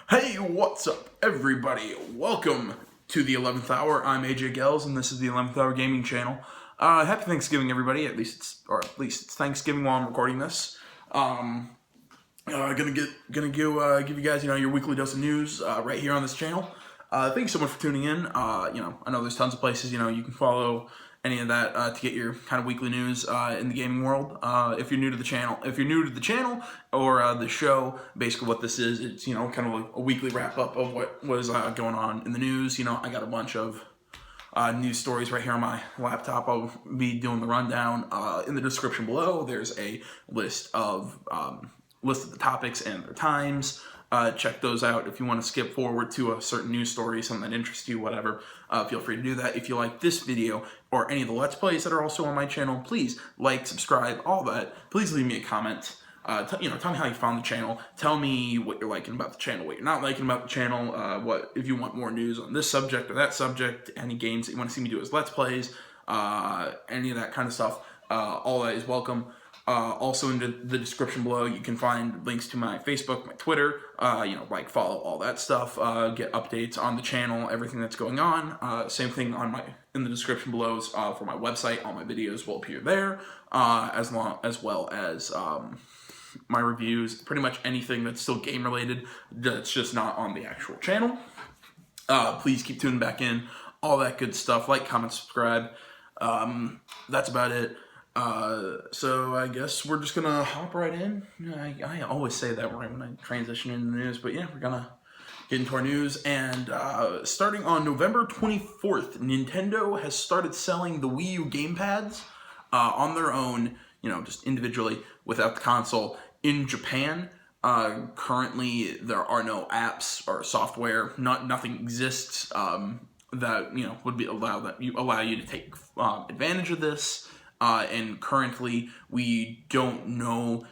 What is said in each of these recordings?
Hey, what's up, everybody? Welcome to the 11th hour. I'm AJ Gels, and this is the 11th Hour Gaming Channel. Happy Thanksgiving, everybody. At least it's Thanksgiving while I'm recording this. Gonna give you guys, your weekly dose of news right here on this channel. Thank you so much for tuning in. I know there's tons of places, you can follow any of that to get your kind of weekly news in the gaming world. If you're new to the channel, or the show, basically what this is, it's kind of like a weekly wrap up of what was going on in the news. I got a bunch of news stories right here on my laptop. I'll be doing the rundown. In the description below, there's a list of the topics and their times. Check those out. If you want to skip forward to a certain news story, something that interests you, whatever, feel free to do that. If you like this video or any of the Let's Plays that are also on my channel, please like, subscribe, all that. Please leave me a comment. Tell me how you found the channel. Tell me what you're liking about the channel, what you're not liking about the channel, if you want more news on this subject or that subject, any games that you want to see me do as Let's Plays, any of that kind of stuff. All that is welcome. Also in the description below, you can find links to my Facebook, my Twitter, follow all that stuff, get updates on the channel, everything that's going on. Same thing in the description below is for my website. All my videos will appear there, as well as my reviews, pretty much anything that's still game related that's just not on the actual channel. Please keep tuning back in, all that good stuff. Like, comment, subscribe. That's about it. So I guess we're just gonna hop right in. I always say that right when I transition into the news, but yeah, we're gonna get into our news. And starting on November 24th, Nintendo has started selling the WiiU gamepads on their own, just individually without the console in Japan. Currently, there are no apps or software. Nothing exists that would allow you to take advantage of this. And currently, we don't know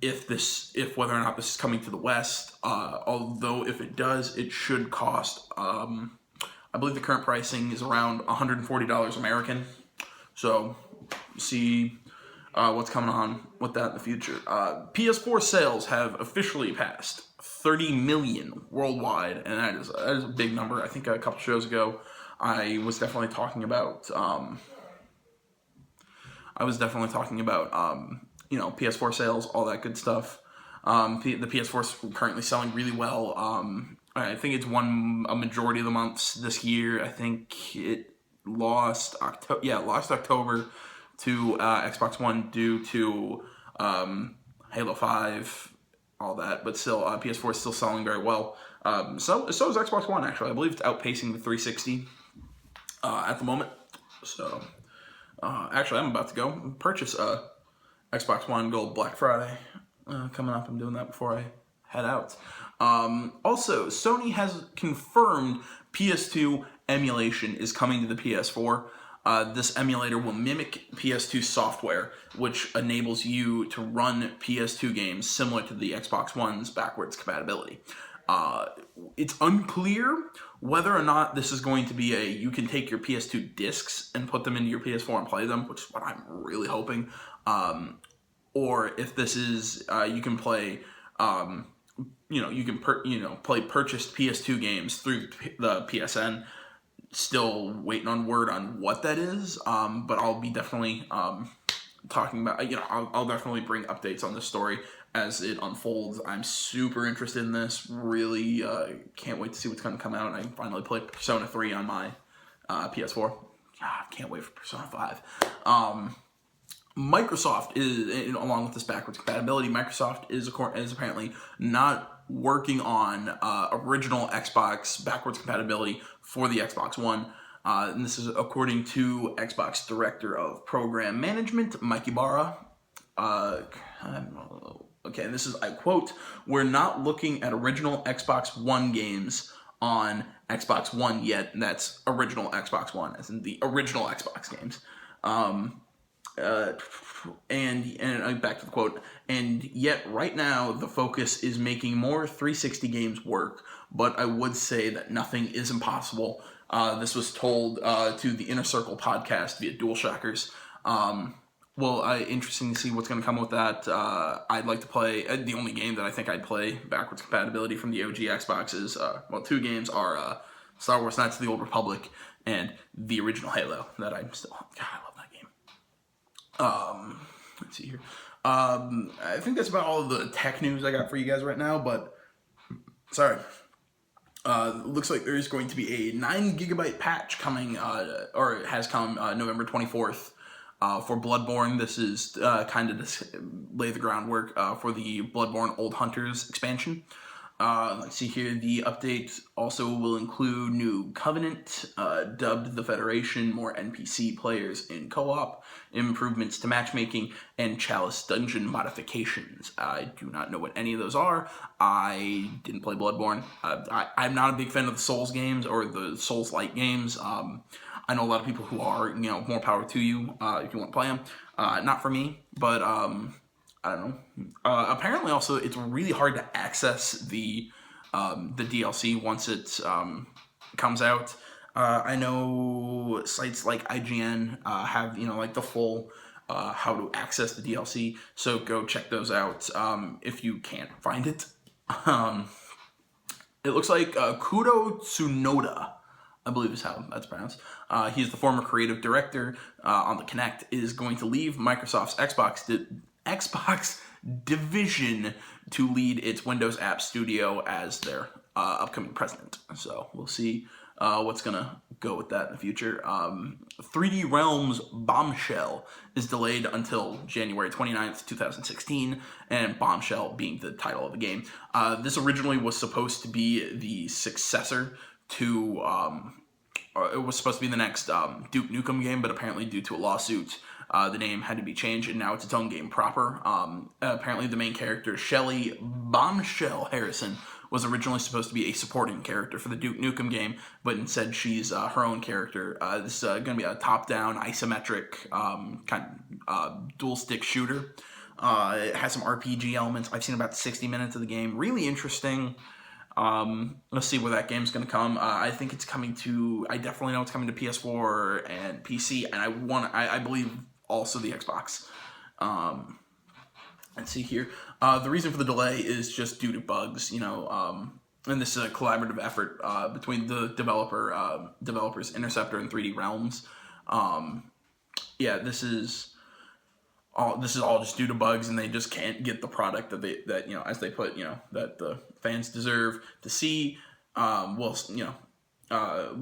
if whether or not this is coming to the West. Although if it does, it should cost. I believe the current pricing is around $140 American. So see what's coming on with that in the future. PS4 sales have officially passed 30 million worldwide, and that is a big number. I think a couple shows ago, I was definitely talking about. PS4 sales, all that good stuff. The PS4 is currently selling really well. I think it's won a majority of the months this year. I think it lost October to Xbox One due to Halo 5, all that. But still, PS4 is still selling very well. So is Xbox One, actually. I believe it's outpacing the 360 at the moment. So... actually, I'm about to go purchase a Xbox One Gold Black Friday coming up. I'm doing that before I head out. Also, Sony has confirmed PS2 emulation is coming to the PS4. This emulator will mimic PS2 software, which enables you to run PS2 games similar to the Xbox One's backwards compatibility. It's unclear whether or not this is going to be you can take your PS2 discs and put them into your PS4 and play them, which is what I'm really hoping. Or if this is you can play play purchased PS2 games through the PSN. Still waiting on word on what that is, but I'll be definitely talking about, I'll definitely bring updates on this story as it unfolds. I'm super interested in this. Really can't wait to see what's going to come out. I can finally play Persona 3 on my PS4. God, can't wait for Persona 5. Microsoft is, along with this backwards compatibility, Microsoft is apparently not working on original Xbox backwards compatibility for the Xbox One. And this is according to Xbox Director of Program Management, Mike Ibarra. Okay, and this is, I quote, "We're not looking at original Xbox One games on Xbox One yet." And that's original Xbox One, as in the original Xbox games. And back to the quote, "And yet right now the focus is making more 360 games work, but I would say that nothing is impossible." This was told to the Inner Circle podcast via DualShockers. interesting to see what's going to come with that. I'd like to play, the only game that I think I'd play backwards compatibility from the OG Xbox is, two games are Star Wars Knights of the Old Republic and the original Halo that I'm still, God, I love that game. Let's see here. I think that's about all of the tech news I got for you guys right now, but, sorry. Looks like there is going to be a 9 GB patch coming, or it has come November 24th. For Bloodborne. This is kind of to lay the groundwork for the Bloodborne Old Hunters expansion. Let's see here. The update also will include new Covenant, dubbed the Federation, more NPC players in co-op, improvements to matchmaking, and Chalice dungeon modifications. I do not know what any of those are. I didn't play Bloodborne. I'm not a big fan of the Souls games or the Souls-like games. I know a lot of people who are, more power to you if you want to play them. Not for me, but I don't know. Apparently, also, it's really hard to access the DLC once it comes out. I know sites like IGN have, like the full how to access the DLC, so go check those out if you can't find it. It looks like Kuro Tsunoda, I believe is how that's pronounced. He's the former creative director on the Kinect, is going to leave Microsoft's Xbox division to lead its Windows App Studio as their upcoming president. So we'll see what's going to go with that in the future. 3D Realms Bombshell is delayed until January 29th, 2016, and Bombshell being the title of the game. This originally was supposed to be the successor to, it was supposed to be the next Duke Nukem game, but apparently due to a lawsuit, the name had to be changed, and now it's its own game proper. Apparently the main character, Shelly Bombshell Harrison, was originally supposed to be a supporting character for the Duke Nukem game, but instead she's her own character. This is going to be a top-down, isometric, kind of dual-stick shooter. It has some RPG elements. I've seen about 60 minutes of the game. Really interesting. Let's see where that game's going to come. I think it's coming to, I definitely know it's coming to PS4 and PC, and I believe also the Xbox. Let's see here. The reason for the delay is just due to bugs, and this is a collaborative effort between the developers Interceptor and 3D Realms. This is all just due to bugs, and they just can't get the product that as they put, that the fans deserve to see. We'll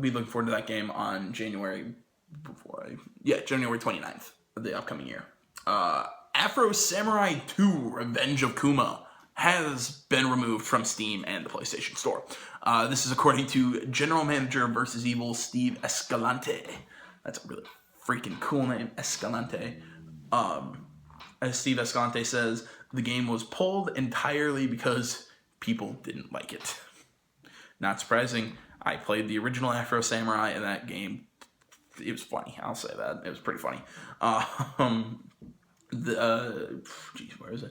be looking forward to that game on January 29th of the upcoming year. Afro Samurai 2 Revenge of Kuma has been removed from Steam and the PlayStation Store. This is according to General Manager of Versus Evil, Steve Escalante. That's a really freaking cool name, Escalante. As Steve Escalante says, the game was pulled entirely because people didn't like it. Not surprising. I played the original Afro Samurai, and that game, it was funny. I'll say that. It was pretty funny. Where is it?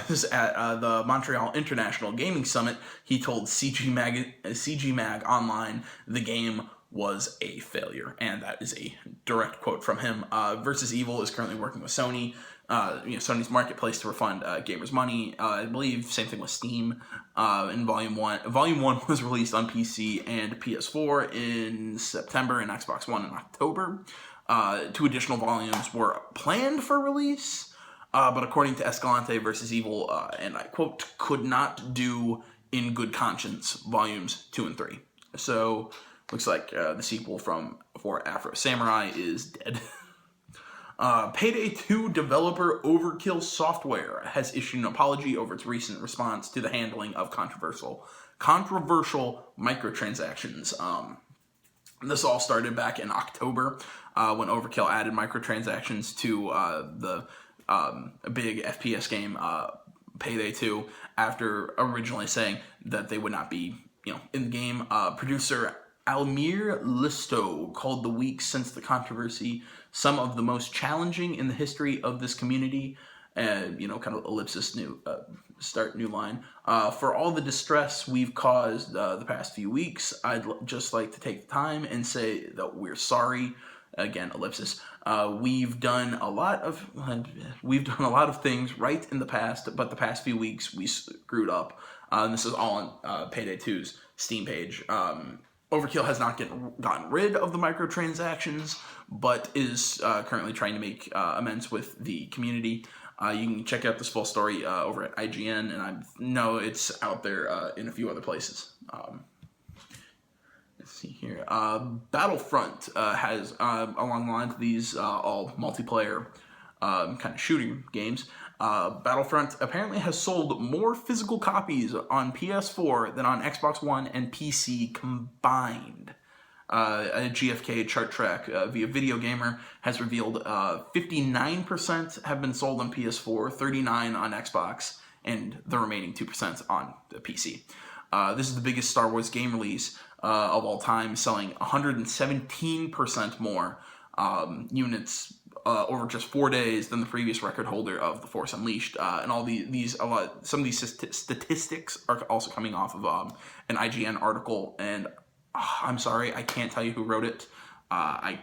This is at the Montreal International Gaming Summit. He told CG Mag Online the game was a failure, and that is a direct quote from him. Versus Evil is currently working with Sony, Sony's marketplace, to refund gamers' money. I believe same thing with Steam. In Volume 1. Volume 1 was released on PC and PS4 in September and Xbox One in October. 2 additional volumes were planned for release, but according to Escalante, Versus Evil, and I quote, could not do in good conscience Volumes 2 and 3. So, looks like the sequel for Afro Samurai is dead. Payday 2 developer Overkill Software has issued an apology over its recent response to the handling of controversial microtransactions. This all started back in October when Overkill added microtransactions to the big FPS game Payday 2 after originally saying that they would not be in the game. Producer Almir Listo called the weeks since the controversy some of the most challenging in the history of this community. Kind of ellipsis, start new line. For all the distress we've caused the past few weeks, I'd just like to take the time and say that we're sorry. again, ellipsis. We've done a lot of things right in the past, but the past few weeks we screwed up. This is all on Payday 2's Steam page. Overkill has not gotten rid of the microtransactions, but is currently trying to make amends with the community. You can check out this full story over at IGN, and I know it's out there in a few other places. Let's see here. Battlefront has, along the lines of these all multiplayer kind of shooting games, Battlefront apparently has sold more physical copies on PS4 than on Xbox One and PC combined. A GFK chart track via Video Gamer has revealed 59% have been sold on PS4, 39% on Xbox, and the remaining 2% on the PC. This is the biggest Star Wars game release of all time, selling 117% more units over just 4 days than the previous record holder of The Force Unleashed. And all some of these statistics are also coming off of an IGN article, and I'm sorry, I can't tell you who wrote it. I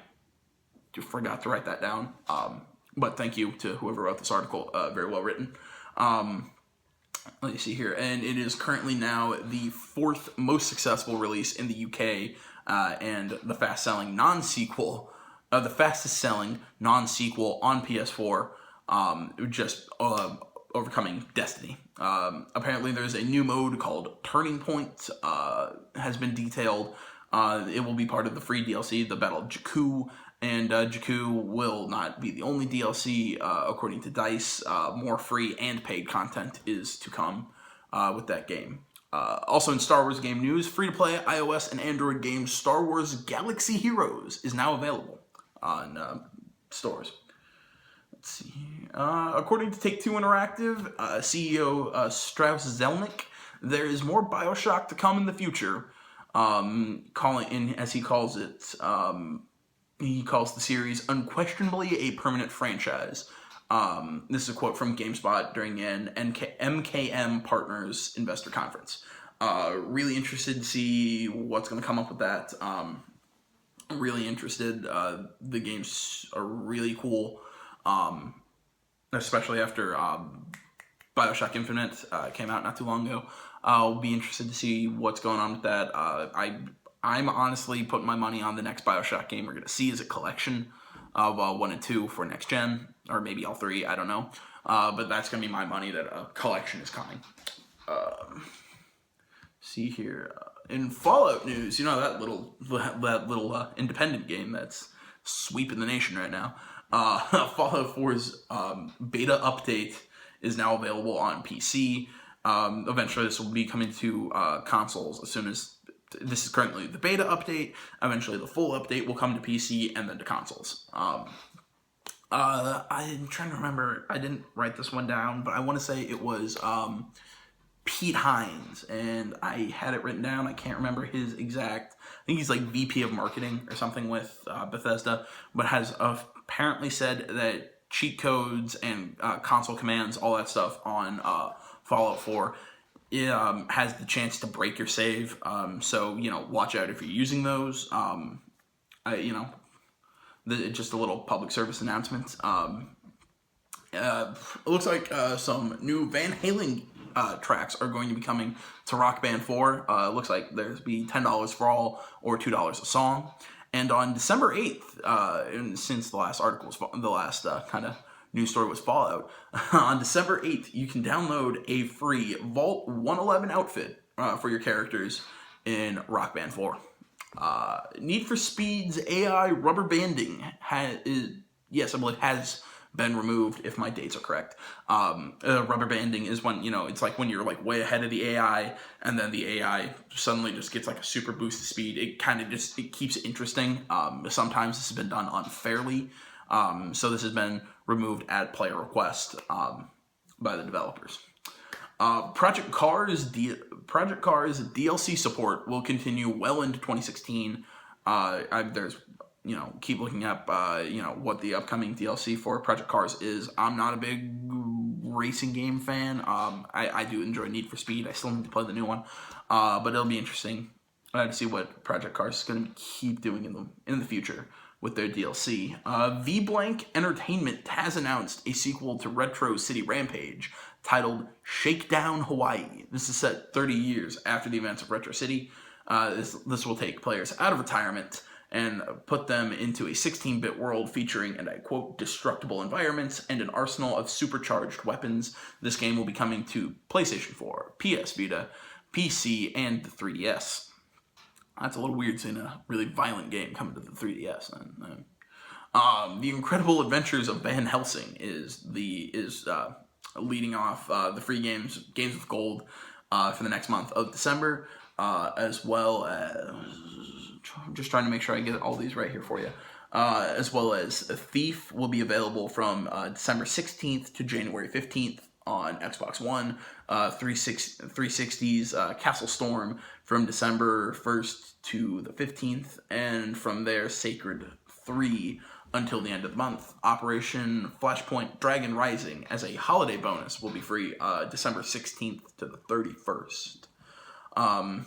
forgot to write that down. But thank you to whoever wrote this article. Very well written. Let me see here. And it is currently now the 4th most successful release in the UK, and the fastest selling non-sequel on PS4, just overcoming Destiny. Apparently there's a new mode called Turning Point, has been detailed. It will be part of the free DLC, the Battle of Jakku, and Jakku will not be the only DLC, according to DICE. More free and paid content is to come with that game. Also in Star Wars game news, free-to-play iOS and Android game Star Wars Galaxy Heroes is now available on stores. Let's see. According to Take-Two Interactive, CEO Strauss Zelnick, there is more Bioshock to come in the future. As he calls it, he calls the series unquestionably a permanent franchise. This is a quote from GameSpot during an MKM Partners investor conference. Really interested to see what's going to come up with that. Really interested. The games are really cool, especially after Bioshock Infinite came out not too long ago. I'll be interested to see what's going on with that. I'm honestly putting my money on the next Bioshock game we're going to see as a collection of 1 and 2 for next gen, or maybe all 3, I don't know. But that's going to be my money that a collection is coming. See here. In Fallout news, you know, that little independent game that's sweeping the nation right now. Fallout 4's beta update is now available on PC. Eventually this will be coming to consoles as soon as... This is currently the beta update. Eventually the full update will come to PC and then to consoles. I'm trying to remember. I didn't write this one down, but I want to say it was Pete Hines, and I had it written down. I can't remember his exact... I think he's like VP of marketing or something with Bethesda, but has apparently said that cheat codes and console commands, all that stuff on Fallout 4, has the chance to break your save. So, you know, watch out if you're using those. Just a little public service announcement. It looks like some new Van Halen tracks are going to be coming to Rock Band 4. It looks like there's be $10 for all or $2 a song. And on December 8th, and since the last article was the last kind of news story was Fallout, on December 8th, you can download a free Vault 111 outfit for your characters in Rock Band 4. Need for Speed's AI rubber banding has been removed, if my dates are correct. Rubber banding is when, you know, it's like when you're like way ahead of the AI, and then the AI suddenly just gets like a super boost of speed. It kind of just, it keeps it interesting. Sometimes this has been done unfairly. So this has been removed at player request by the developers. Project Cars DLC support will continue well into 2016. There's, you know, keep looking up, what the upcoming DLC for Project Cars is. I'm not a big racing game fan. I do enjoy Need for Speed. I still need to play the new one. But it'll be interesting to see what Project Cars is going to keep doing in the future. with their DLC. V-Blank Entertainment has announced a sequel to Retro City Rampage titled Shakedown Hawaii. This is set 30 years after the events of Retro City. This will take players out of retirement and put them into a 16-bit world featuring, and I quote, destructible environments and an arsenal of supercharged weapons. This game will be coming to PlayStation 4, PS Vita, PC, and the 3DS. That's a little weird seeing a really violent game coming to the 3DS. The Incredible Adventures of Van Helsing is leading off the free games with gold for the next month of December, as well as, I'm just trying to make sure I get all these right here for you, as well as Thief will be available from December 16th to January 15th on Xbox One, 360's Castle Storm from December 1st to the 15th, and from there Sacred 3 until the end of the month. Operation Flashpoint Dragon Rising as a holiday bonus will be free December 16th to the 31st. And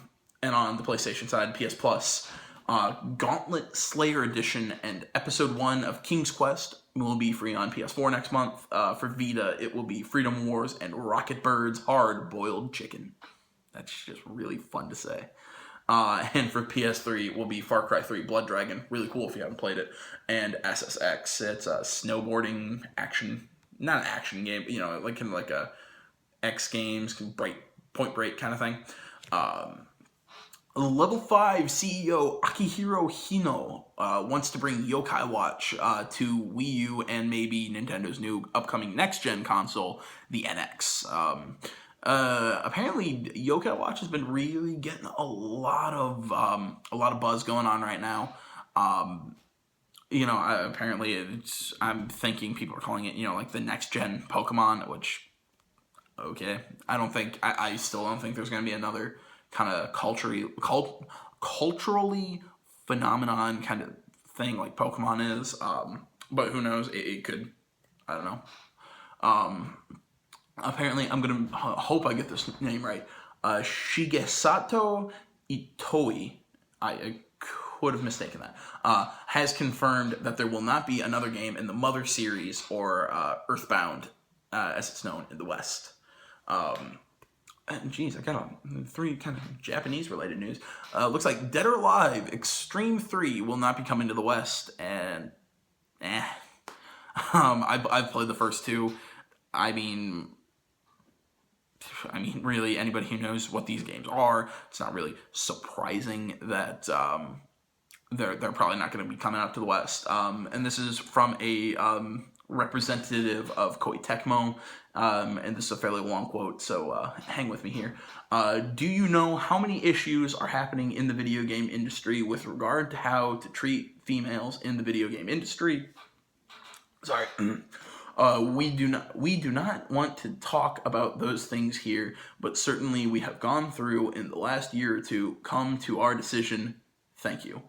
on the PlayStation side, PS Plus, Gauntlet Slayer Edition and Episode 1 of King's Quest will be free on PS4 next month. For Vita, it will be Freedom Wars and Rocket Bird's Hard Boiled Chicken. That's just really fun to say. And for PS3, it will be Far Cry 3 Blood Dragon. Really cool if you haven't played it. And SSX. It's a snowboarding action, not an action game, you know, like kind of like a X Games, Point Break kind of thing. Level 5 CEO Akihiro Hino wants to bring Yokai Watch to Wii U and maybe Nintendo's new upcoming next-gen console, the NX. Apparently, Yokai Watch has been really getting a lot of buzz going on right now. You know, apparently I'm thinking people are calling it, you know, like the next-gen Pokemon, which, okay, I still don't think there's going to be another kind of culturally phenomenon kind of thing like Pokemon is, but who knows, it could, I don't know. Apparently, I'm gonna hope I get this name right, Shigesato Itoi, I could have mistaken that, has confirmed that there will not be another game in the Mother series or Earthbound, as it's known in the West. Geez, I got 3 kind of Japanese-related news. Looks like Dead or Alive Extreme 3 will not be coming to the West, and I've played the first 2. I mean, really, anybody who knows what these games are, it's not really surprising that they're probably not going to be coming out to the West. And this is from a representative of Koei Tecmo, and this is a fairly long quote, so hang with me here. Do you know how many issues are happening in the video game industry with regard to how to treat females in the video game industry? Sorry. We do not want to talk about those things here, but certainly we have gone through in the last year or two, come to our decision. Thank you.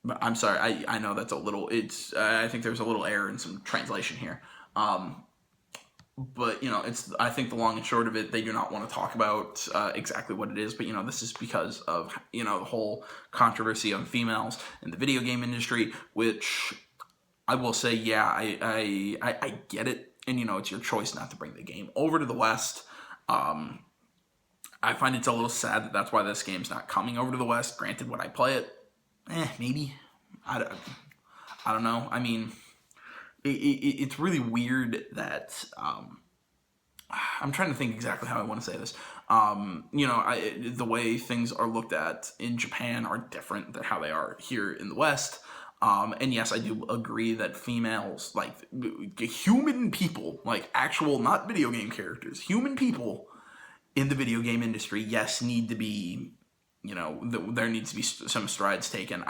But I'm sorry, I know that's a little, I think there's a little error in some translation here. But, you know, I think the long and short of it, they do not want to talk about exactly what it is, but, you know, this is because of, you know, the whole controversy on females in the video game industry, which I will say, yeah, I get it, and, you know, it's your choice not to bring the game over to the West. I find it's a little sad that that's why this game's not coming over to the West. Granted, would I play it? Maybe. I don't know. I mean, it's really weird that, I'm trying to think exactly how I want to say this. You know, the way things are looked at in Japan are different than how they are here in the West. And yes, I do agree that females, like human people, like actual, not video game characters, human people in the video game industry, yes, need to be, you know, there needs to be some strides taken.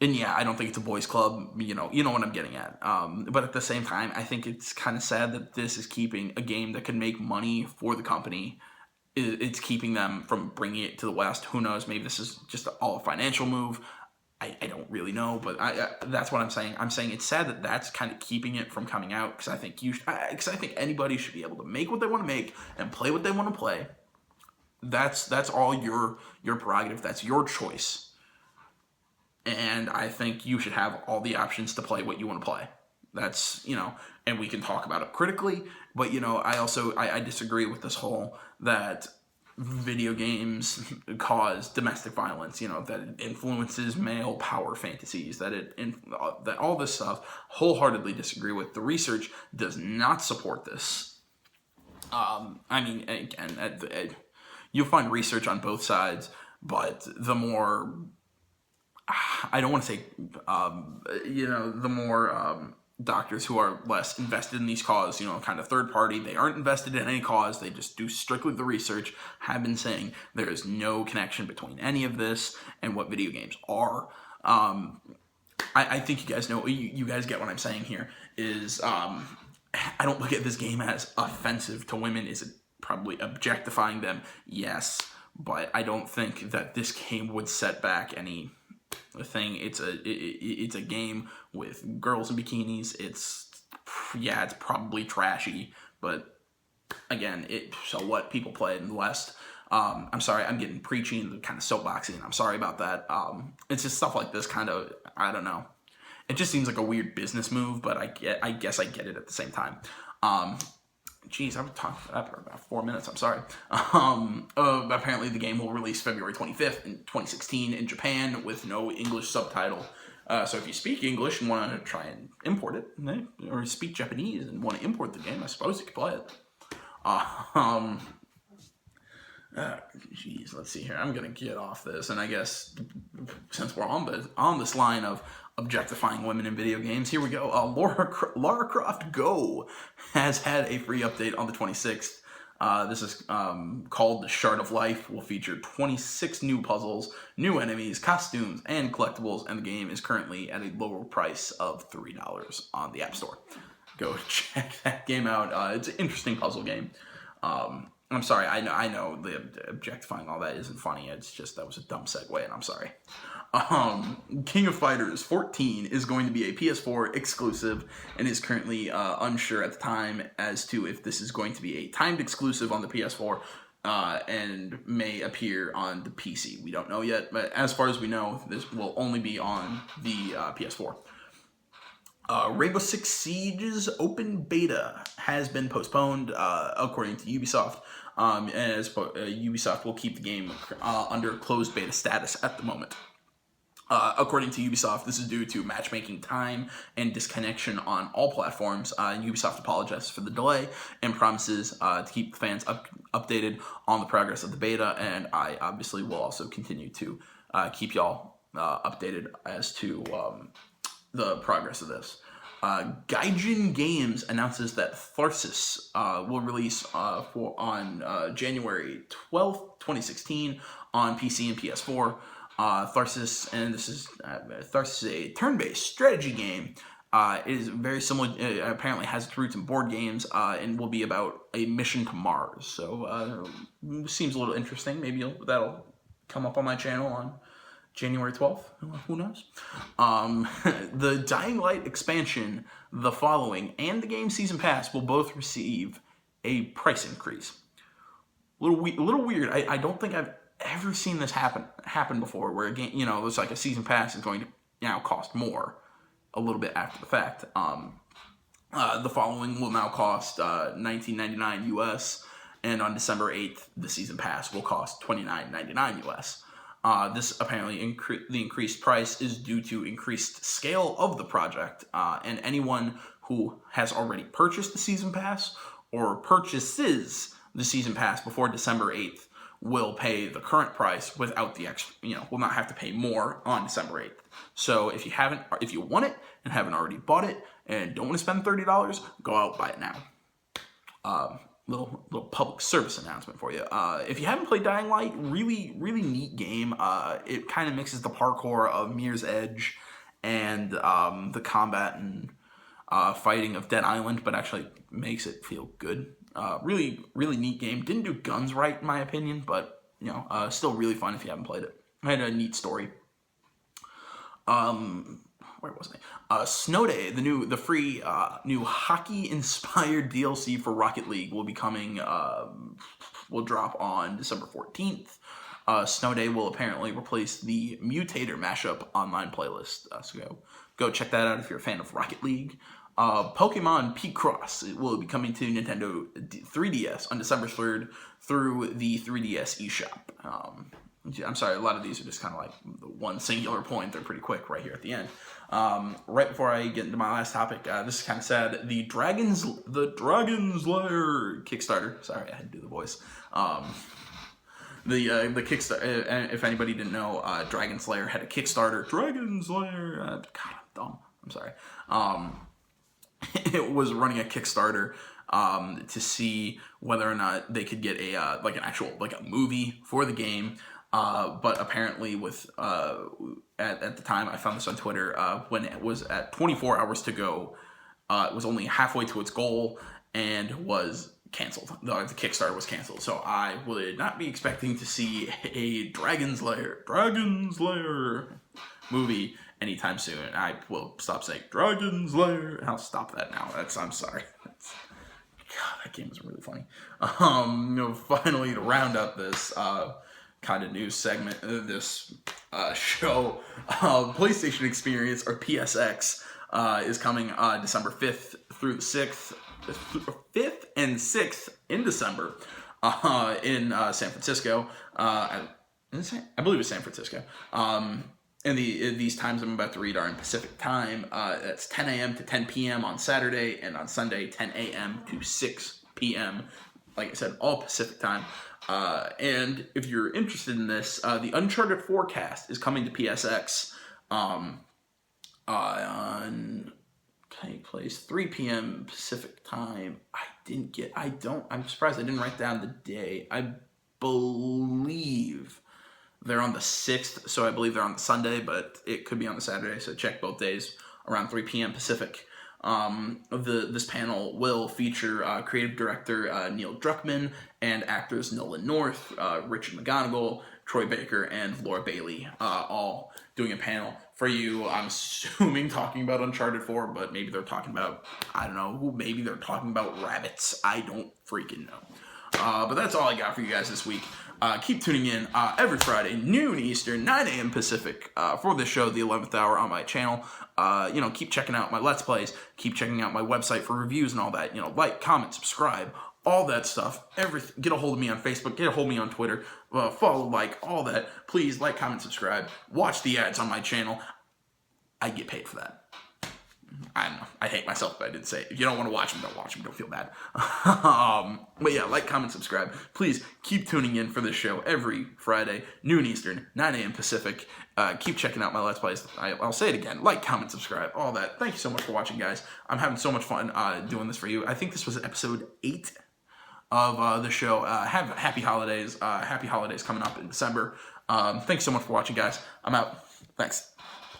And yeah, I don't think it's a boys' club, you know what I'm getting at. But at the same time, I think it's kind of sad that this is keeping a game that can make money for the company. It's keeping them from bringing it to the West. Who knows? Maybe this is just all a financial move. I don't really know, but that's what I'm saying. I'm saying it's sad that that's kind of keeping it from coming out, because I think anybody should be able to make what they want to make and play what they want to play. That's all your prerogative. That's your choice. and I think you should have all the options to play what you want to play. That's, and we can talk about it critically, but, I disagree with this whole that video games cause domestic violence, that it influences male power fantasies, that all this stuff, wholeheartedly disagree with. The research does not support this. Again, you'll find research on both sides, but the more, I don't want to say, the more doctors who are less invested in these causes, kind of third party, they aren't invested in any cause, they just do strictly the research, have been saying there is no connection between any of this and what video games are. I think you guys know, you guys get what I'm saying here, is I don't look at this game as offensive to women. Is it probably objectifying them? Yes, but I don't think that this game would set back any thing. It's a game with girls in bikinis. It's probably trashy, but again, so what, people play it in the West. I'm sorry, I'm getting preachy and kind of soapboxy, and I'm sorry about that. It's just stuff like this kind of, I don't know. It just seems like a weird business move, but I guess I get it at the same time. Jeez, I've talked for about 4 minutes. I'm sorry. Apparently, the game will release February 25th in 2016 in Japan with no English subtitle. So if you speak English and want to try and import it, or speak Japanese and want to import the game, I suppose you could play it. Jeez, let's see here. I'm gonna get off this, and I guess since we're on this line of objectifying women in video games, here we go. Lara Croft Go has had a free update on the 26th. This is called The Shard of Life. Will feature 26 new puzzles, new enemies, costumes, and collectibles, and the game is currently at a lower price of $3 on the App Store. Go check that game out. It's an interesting puzzle game. I'm sorry, I know the objectifying all that isn't funny. It's just, that was a dumb segue, and I'm sorry. King of Fighters 14 is going to be a PS4 exclusive and is currently unsure at the time as to if this is going to be a timed exclusive on the PS4 and may appear on the PC. We don't know yet, but as far as we know, this will only be on the PS4. Rainbow Six Siege's open beta has been postponed, according to Ubisoft, as Ubisoft will keep the game under closed beta status at the moment. According to Ubisoft, this is due to matchmaking time and disconnection on all platforms. Ubisoft apologizes for the delay and promises to keep fans updated on the progress of the beta, and I obviously will also continue to keep y'all updated as to the progress of this. Gaijin Games announces that Tharsis will release on January 12th, 2016 on PC and PS4. Tharsis, and this is Tharsis is a turn-based strategy game. It is very similar. It apparently has its roots in board games, and will be about a mission to Mars. So seems a little interesting. Maybe that'll come up on my channel on January 12th. Who knows? The Dying Light expansion, The Following, and the game Season Pass will both receive a price increase. A little weird. I don't think I've ever seen this happen before, where a game, it's like a Season Pass is going to now cost more a little bit after the fact. The Following will now cost $19.99 US, and on December 8th, the Season Pass will cost $29.99 US. This apparently the increased price is due to increased scale of the project, and anyone who has already purchased the Season Pass or purchases the Season Pass before December 8th will pay the current price without the extra, will not have to pay more on December 8th. So if you want it and haven't already bought it and don't want to spend $30, go out, buy it now. Little public service announcement for you. If you haven't played Dying Light, really neat game. It kind of mixes the parkour of Mirror's Edge and the combat and fighting of Dead Island, but actually makes it feel good. Really neat game. Didn't do guns right in my opinion, but still really fun if you haven't played it. I had a neat story. Where was I? Snow Day, the free new hockey-inspired DLC for Rocket League will be coming. Will drop on December 14th. Snow Day will apparently replace the Mutator mashup online playlist. So go check that out if you're a fan of Rocket League. Pokemon Picross will be coming to Nintendo 3DS on December 3rd through the 3DS eShop. I'm sorry, a lot of these are just kind of like the one singular point. They're pretty quick right here at the end. Right before I get into my last topic, this is kind of sad. The Dragon's Lair Kickstarter. Sorry, I had to do the voice. The Kickstarter. If anybody didn't know, Dragon's Lair had a Kickstarter. Dragon's Lair. God, I'm dumb. I'm sorry. It was running a Kickstarter to see whether or not they could get a a movie for the game. But apparently with, at the time, I found this on Twitter, when it was at 24 hours to go, it was only halfway to its goal and was canceled. The Kickstarter was canceled. So I would not be expecting to see a Dragon's Lair movie anytime soon. I will stop saying Dragon's Lair. I'll stop that now. I'm sorry. God, that game was really funny. Finally, to round up this, kind of news segment of this show, PlayStation Experience, or PSX, is coming December 5th through the 6th, 5th and 6th in December in San Francisco. I believe it's San Francisco. And these times I'm about to read are in Pacific time. That's 10 a.m. to 10 p.m. on Saturday, and on Sunday, 10 a.m. to 6 p.m. Like I said, all Pacific time. And if you're interested in this, the Uncharted 4 cast is coming to PSX on take place 3 p.m. Pacific time. I'm surprised I didn't write down the day. I believe they're on the 6th, so I believe they're on the Sunday, but it could be on the Saturday, so check both days around 3 p.m. Pacific. This panel will feature creative director Neil Druckmann and actors Nolan North, Richard McGonigal, Troy Baker, and Laura Bailey, all doing a panel for you. I'm assuming talking about Uncharted 4, but maybe they're talking about, I don't know, maybe they're talking about rabbits. I don't freaking know. But that's all I got for you guys this week. Keep tuning in every Friday, noon Eastern, 9 a.m. Pacific, for this show, The 11th Hour, on my channel. Keep checking out my Let's Plays. Keep checking out my website for reviews and all that. Like, comment, subscribe, all that stuff. Get a hold of me on Facebook. Get a hold of me on Twitter. Follow, all that. Please, like, comment, subscribe. Watch the ads on my channel. I get paid for that. I don't know. I hate myself, but I didn't say it. If you don't want to watch them, don't watch them. Don't feel bad. But yeah, like, comment, subscribe. Please keep tuning in for this show every Friday, noon Eastern, 9 a.m. Pacific. Keep checking out my Let's Plays. I'll say it again. Like, comment, subscribe, all that. Thank you so much for watching, guys. I'm having so much fun doing this for you. I think this was episode 8 of the show. Have happy holidays. Happy holidays coming up in December. Thanks so much for watching, guys. I'm out. Thanks.